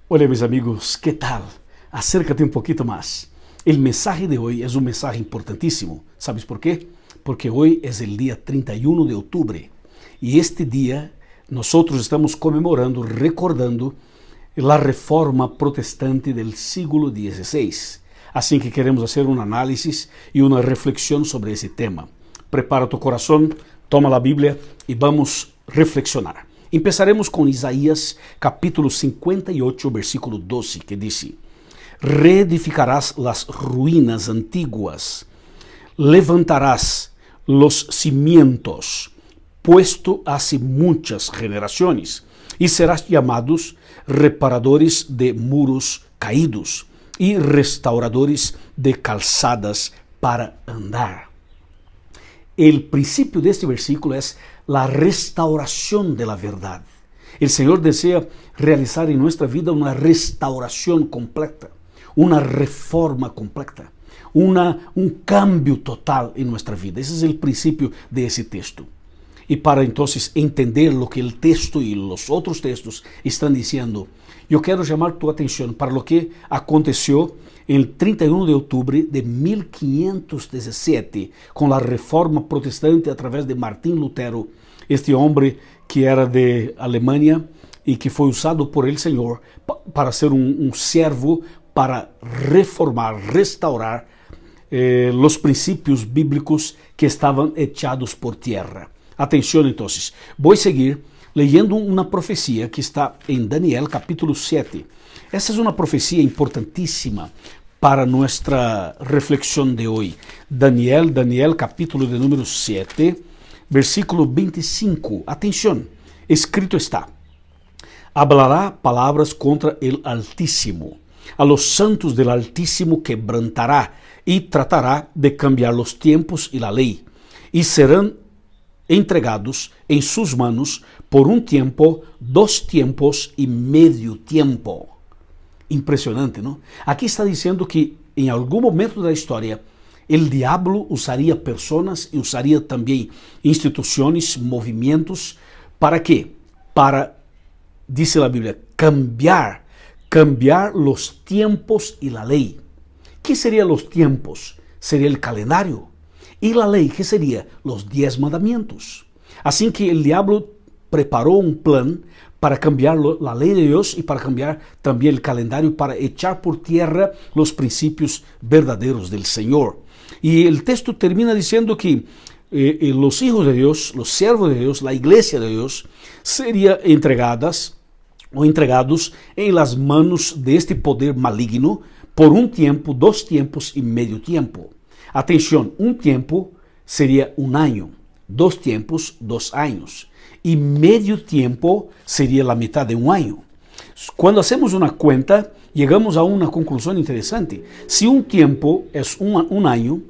Hola mis amigos, ¿qué tal? Acércate un poquito más. El mensaje de hoy es un mensaje importantísimo. ¿Sabes por qué? Porque hoy es el día 31 de octubre y este día nosotros estamos conmemorando, recordando la reforma protestante del siglo XVI. Así que queremos hacer un análisis y una reflexión sobre ese tema. Prepara tu corazón, toma la Biblia y vamos a reflexionar. Empezaremos con Isaías capítulo 58, versículo 12, que dice: reedificarás las ruinas antiguas, levantarás los cimientos, puesto hace muchas generaciones, y serás llamados reparadores de muros caídos y restauradores de calzadas para andar. El principio de este versículo es la restauración de la verdad. El Señor desea realizar en nuestra vida una restauración completa, una reforma completa, un cambio total en nuestra vida. Ese es el principio de ese texto. Y para entonces entender lo que el texto y los otros textos están diciendo, yo quiero llamar tu atención para lo que aconteció el 31 de octubre de 1517 con la reforma protestante a través de Martín Lutero, este hombre que era de Alemania y que fue usado por el Señor para ser un siervo, para reformar, restaurar los principios bíblicos que estaban echados por tierra. Atención entonces, voy a seguir leyendo una profecía que está en Daniel capítulo 7. Esta es una profecía importantísima para nuestra reflexión de hoy. Daniel capítulo de número 7, versículo 25. Atención, escrito está: hablará palabras contra el Altísimo, a los santos del Altísimo quebrantará y tratará de cambiar los tiempos y la ley, y serán entregados en sus manos por un tiempo, 2 tiempos y medio tiempo. Impresionante, ¿no? Aquí está diciendo que en algún momento de la historia el diablo usaría personas y usaría también instituciones, movimientos. ¿Para qué? Para, dice la Biblia, cambiar los tiempos y la ley. ¿Qué serían los tiempos? Sería el calendario. ¿Y la ley qué sería? Los 10 mandamientos. Así que el diablo preparó un plan para cambiar la ley de Dios y para cambiar también el calendario, para echar por tierra los principios verdaderos del Señor. Y el texto termina diciendo que los hijos de Dios, los siervos de Dios, la iglesia de Dios, serían entregados en las manos de este poder maligno por un tiempo, 2 tiempos y medio tiempo. Atención, un tiempo sería un año, 2 tiempos, 2 años, y medio tiempo sería la mitad de un año. Cuando hacemos una cuenta, llegamos a una conclusión interesante. Si un tiempo es un año,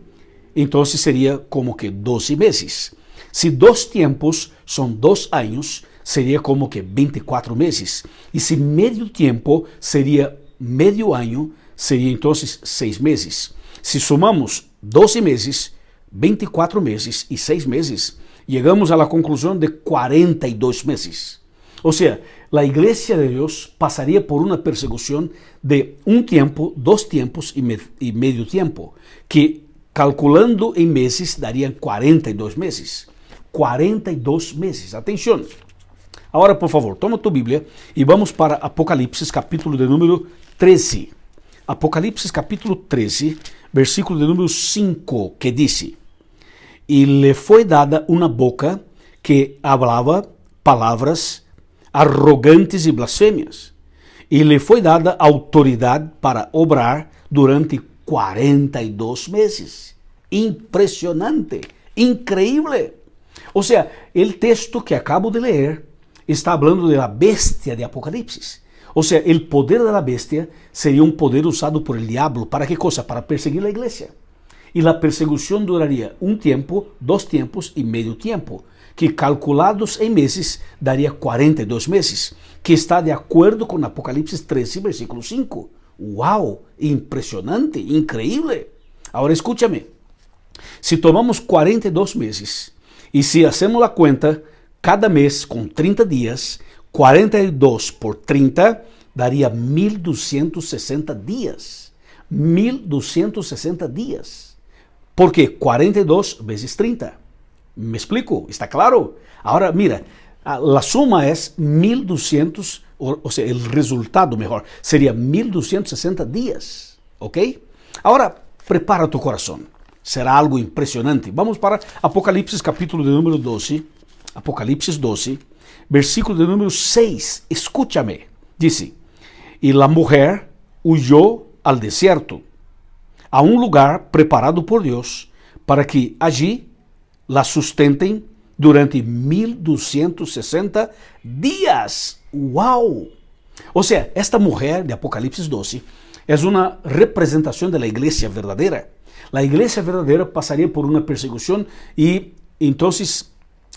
entonces sería como que 12 meses. Si 2 tiempos son 2 años, sería como que 24 meses. Y si medio tiempo sería medio año, sería entonces 6 meses. Si sumamos 12 meses, 24 meses y 6 meses, llegamos a la conclusión de 42 meses. O sea, la iglesia de Dios pasaría por una persecución de un tiempo, 2 tiempos y medio tiempo, que calculando en meses darían 42 meses. 42 meses, atención. Ahora, por favor, toma tu Biblia y vamos para Apocalipsis capítulo de número 13. Apocalipsis capítulo 13, versículo de número 5, que dice: y le fue dada una boca que hablaba palabras arrogantes y blasfemias, y le fue dada autoridad para obrar durante 42 meses. Impresionante, increíble. O sea, el texto que acabo de leer está hablando de la bestia de Apocalipsis. O sea, el poder de la bestia sería un poder usado por el diablo. ¿Para qué cosa? Para perseguir la iglesia. Y la persecución duraría un tiempo, 2 tiempos y medio tiempo, que calculados en meses daría 42 meses, que está de acuerdo con Apocalipsis 13, versículo 5. ¡Wow! Impresionante, increíble. Ahora escúchame, si tomamos 42 meses y si hacemos la cuenta, cada mes con 30 días, 42 por 30 daria 1260 dias. 1260 dias. ¿Por quê? 42 vezes 30. ¿Me explico? ¿Está claro? Ahora, mira, la suma es 1200, o sea, el resultado mejor, sería 1260 días. ¿Ok? Ahora, prepara tu corazón. Será algo impresionante. Vamos para Apocalipsis capítulo de número 12. Apocalipsis 12, versículo de número 6. Escúchame. Dice, y la mujer huyó al desierto, a un lugar preparado por Dios, para que allí la sustenten durante 1260 días. ¡Wow! O sea, esta mujer de Apocalipsis 12 es una representación de la iglesia verdadera. La iglesia verdadera pasaría por una persecución y entonces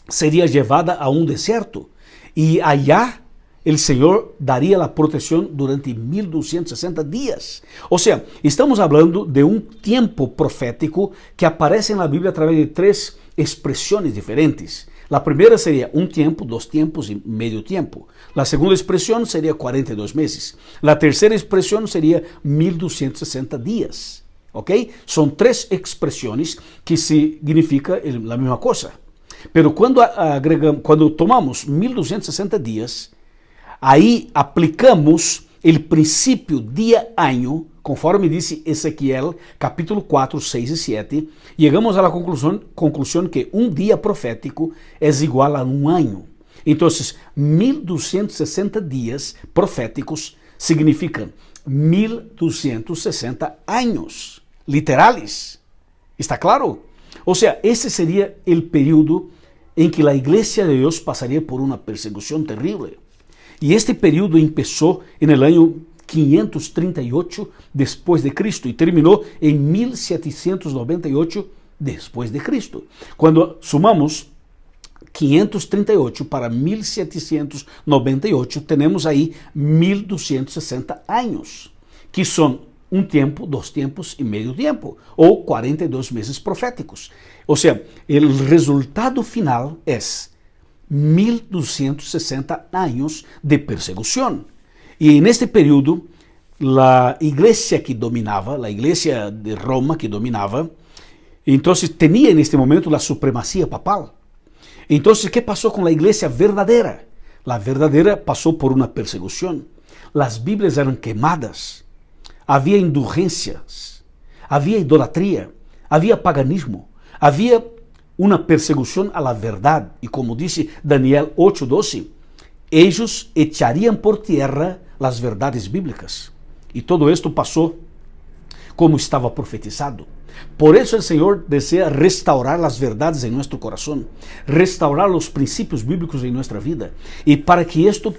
sería llevada a un desierto. Y allá el Señor daría la protección durante 1260 días. O sea, estamos hablando de un tiempo profético que aparece en la Biblia a través de tres expresiones diferentes. La primera sería un tiempo, 2 tiempos y medio tiempo. La segunda expresión sería 42 meses. La tercera expresión sería 1260 días. ¿Ok? Son 3 expresiones que significan la misma cosa. Pero cuando tomamos 1260 días, aí aplicamos o princípio dia-ano, conforme disse Ezequiel, capítulo 4, 6 e 7, chegamos à conclusão que um dia profético é igual a um ano. Então, 1260 dias proféticos significam 1260 anos literais. ¿Está claro? O sea, ese sería el período en que la iglesia de Dios pasaría por una persecución terrible. Y este período empezó en el año 538 después de Cristo y terminó en 1798 después de Cristo. Cuando sumamos 538 para 1798, tenemos ahí 1260 años, que son un tiempo, 2 tiempos y medio tiempo, o 42 meses proféticos. O sea, el resultado final es 1260 años de persecución. Y en este periodo, la iglesia que dominaba, la iglesia de Roma que dominaba, entonces tenía en este momento la supremacía papal. Entonces, ¿qué pasó con la iglesia verdadera? La verdadera pasó por una persecución. Las Biblias eran quemadas. Havia indulgências, havia idolatria, havia paganismo, havia uma perseguição à la verdade. E como disse Daniel 8:12, eles echariam por tierra as verdades bíblicas. E todo esto passou como estava profetizado. Por isso o Senhor deseja restaurar as verdades em nosso coração, restaurar os princípios bíblicos em nossa vida. E para que isto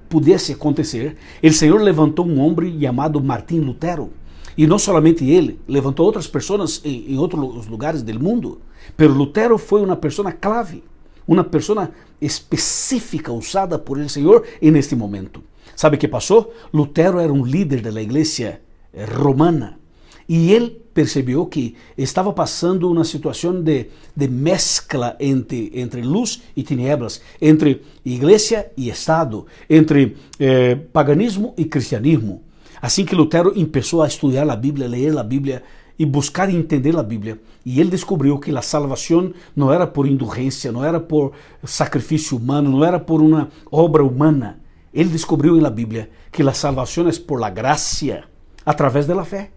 pudesse acontecer, o Senhor levantou um homem chamado Martim Lutero. E não somente ele, levantou outras pessoas em outros lugares do mundo. Pero Lutero foi uma pessoa clave, uma pessoa específica usada por el Senhor neste momento. ¿Sabe o que passou? Lutero era um líder da igreja romana. E ele percebeu que estava passando uma situação de mescla entre luz e tinieblas, entre igreja e Estado, entre paganismo e cristianismo. Assim que Lutero começou a estudar a Bíblia, ler a Bíblia e buscar entender a Bíblia. E ele descobriu que a salvação não era por indulgência, não era por sacrifício humano, não era por uma obra humana. Ele descobriu na Bíblia que a salvação é por la gracia, através da fé.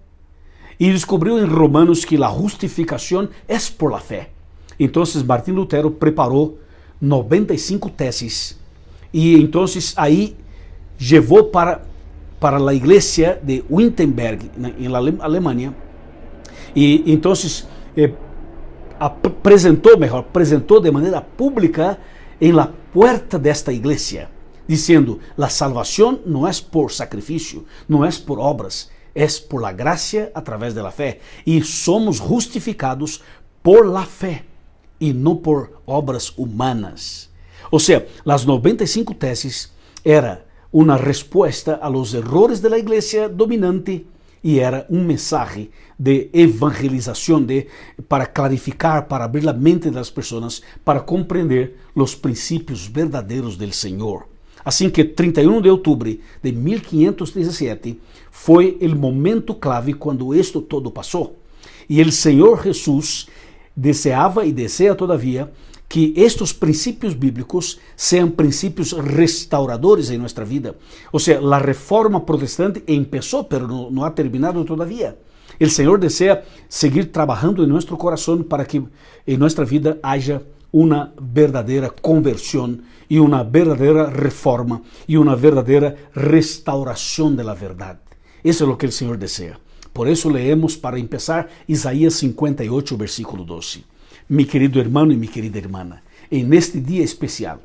E descobriu em Romanos que a justificação é por la fé. Então, Martim Lutero preparou 95 teses e então aí levou para a igreja de Wittenberg, na Alemanha, e então apresentou de maneira pública em la puerta desta igreja, dizendo: a salvação não é por sacrifício, não é por obras, é por la gracia a través de la fé. E somos justificados por la fé e não por obras humanas. Ou seja, as 95 teses era uma resposta a los errores de la igreja dominante e era um mensagem de evangelização, para clarificar, para abrir a mente das pessoas, para compreender os princípios verdadeiros do Senhor. Assim que 31 de outubro de 1517 foi o momento clave quando isto todo passou. E o Senhor Jesus deseava e deseja todavia que estes princípios bíblicos sejam princípios restauradores em nossa vida. Ou seja, a reforma protestante começou, mas não ha terminado todavia. O Senhor deseja seguir trabalhando em nosso coração para que em nossa vida haja uma verdadeira conversão e uma verdadeira reforma e uma verdadeira restauração da verdade. Isso é o que o Senhor deseja. Por isso leemos para começar Isaías 58, versículo 12. Mi querido hermano e mi querida hermana, en este dia especial,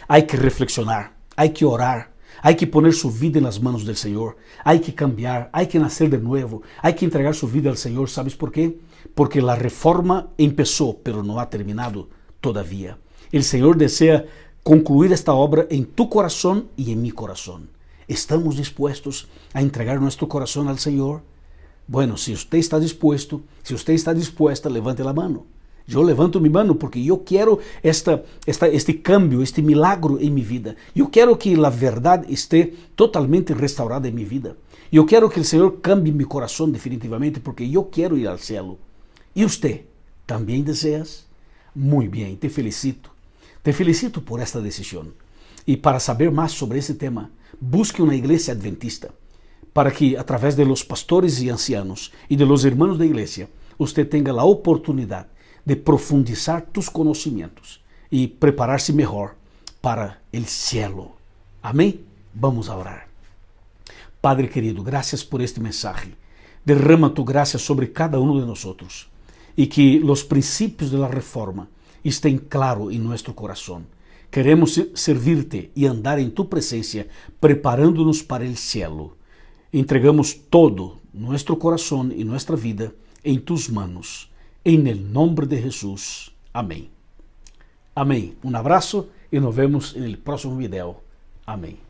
hay que reflexionar, hay que orar, hay que poner su vida en las manos del Señor, hay que cambiar, hay que nacer de nuevo, hay que entregar su vida al Señor. ¿Sabes por qué? Porque la reforma empezó, pero no ha terminado todavía. El Señor desea concluir esta obra en tu corazón y en mi corazón. ¿Estamos dispuestos a entregar nuestro corazón al Señor? Bueno, si usted está dispuesto, si usted está dispuesta, levante la mano. Eu levanto minha mão porque eu quero este cambio, este milagro em minha vida. Eu quero que a verdade esteja totalmente restaurada em minha vida. Eu quero que o Senhor cambie meu coração definitivamente porque eu quero ir ao céu. E você, também deseas? Muito bem, te felicito. Te felicito por esta decisão. E para saber mais sobre esse tema, busque uma igreja adventista para que, através de los pastores e ancianos e de los hermanos da igreja, você tenha a oportunidade de profundizar tus conhecimentos e preparar-se melhor para o cielo. Amém? Vamos a orar. Padre querido, graças por este mensagem. Derrama tu graça sobre cada um de nós e que os princípios da reforma estén claros em nosso coração. Queremos servir-te e andar em tu presença, preparando-nos para o cielo. Entregamos todo nosso coração e nossa vida em tus manos. En el nombre de Jesús. Amén. Amén. Un abrazo y nos vemos en el próximo video. Amén.